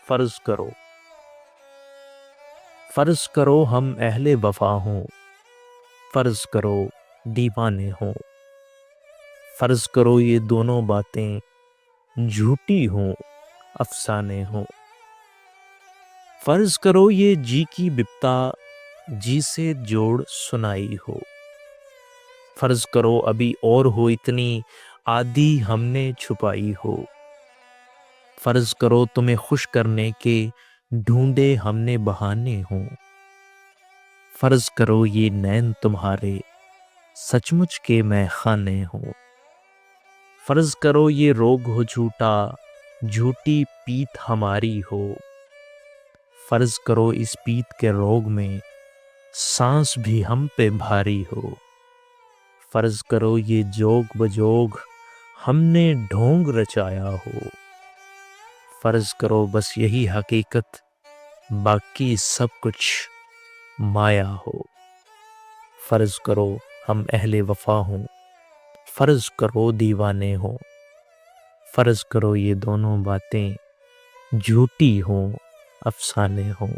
فرض کرو فرض کرو ہم اہل وفا ہوں، فرض کرو دیوانے ہوں، فرض کرو یہ دونوں باتیں جھوٹی ہوں، افسانے ہوں، فرض کرو یہ جی کی بپتا جی سے جوڑ سنائی ہو، فرض کرو ابھی اور ہو اتنی آدھی ہم نے چھپائی ہو، فرض کرو تمہیں خوش کرنے کے ڈھونڈے ہم نے بہانے ہوں، فرض کرو یہ نین تمہارے سچ مچ کے میں خانے ہوں، فرض کرو یہ روگ ہو جھوٹا جھوٹی پیت ہماری ہو، فرض کرو اس پیت کے روگ میں سانس بھی ہم پہ بھاری ہو، فرض کرو یہ جوگ بجوگ ہم نے ڈھونگ رچایا ہو، فرض کرو بس یہی حقیقت باقی سب کچھ مایا ہو، فرض کرو ہم اہل وفا ہوں، فرض کرو دیوانے ہوں، فرض کرو یہ دونوں باتیں جھوٹی ہوں، افسانے ہوں۔